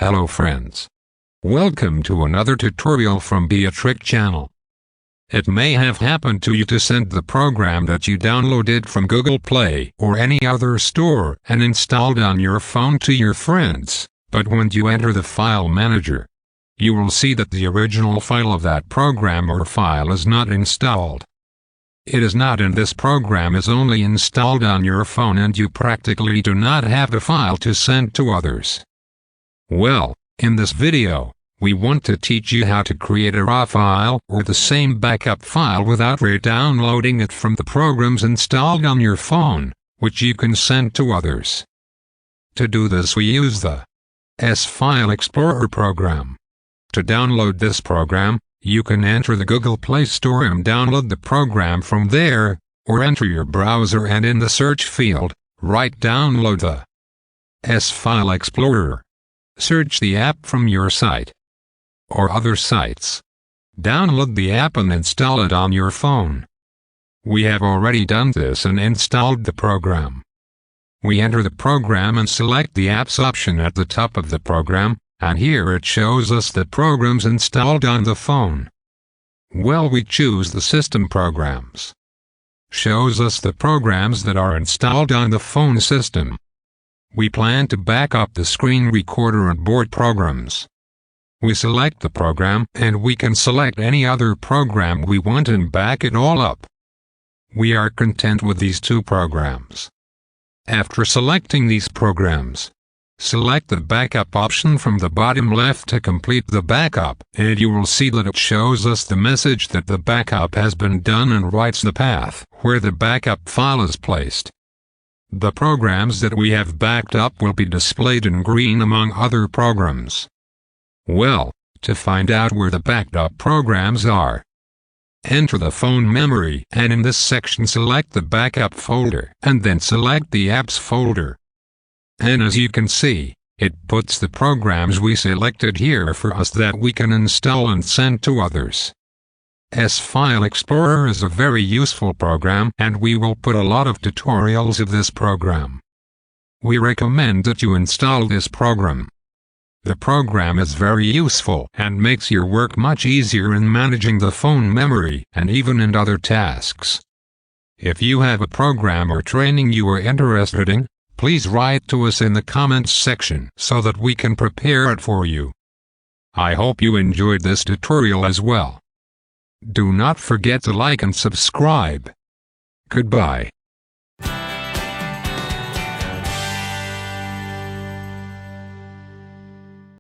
Hello friends. Welcome to another tutorial from Be a Trick channel. It may have happened to you to send the program that you downloaded from Google Play or any other store and installed on your phone to your friends, but when you enter the file manager, you will see that the original file of that program or file is not installed. It is not, and this program is only installed on your phone and you practically do not have the file to send to others. Well, in this video, we want to teach you how to create a raw file or the same backup file without re-downloading it from the programs installed on your phone, which you can send to others. To do this, we use the File Explorer program. To download this program, you can enter the Google Play Store and download the program from there, or enter your browser and in the search field, write "download the File Explorer." Search the app from your site or other sites. Download the app and install it on your phone. We have already done this and installed the program. We enter the program and select the apps option at the top of the program, and here it shows us the programs installed on the phone. Well, we choose the system programs. Shows us the programs that are installed on the phone system. We plan to back up the screen recorder and board programs. We select the program and we can select any other program we want and back it all up. We are content with these two programs. After selecting these programs, select the backup option from the bottom left to complete the backup, and you will see that it shows us the message that the backup has been done and writes the path where the backup file is placed. The programs that we have backed up will be displayed in green among other programs. Well, to find out where the backed up programs are, enter the phone memory and in this section select the backup folder and then select the apps folder. And as you can see, it puts the programs we selected here for us that we can install and send to others. File Explorer is a very useful program and we will put a lot of tutorials of this program. We recommend that you install this program. The program is very useful and makes your work much easier in managing the phone memory and even in other tasks. If you have a program or training you are interested in, please write to us in the comments section so that we can prepare it for you. I hope you enjoyed this tutorial as well. Do not forget to like and subscribe. Goodbye.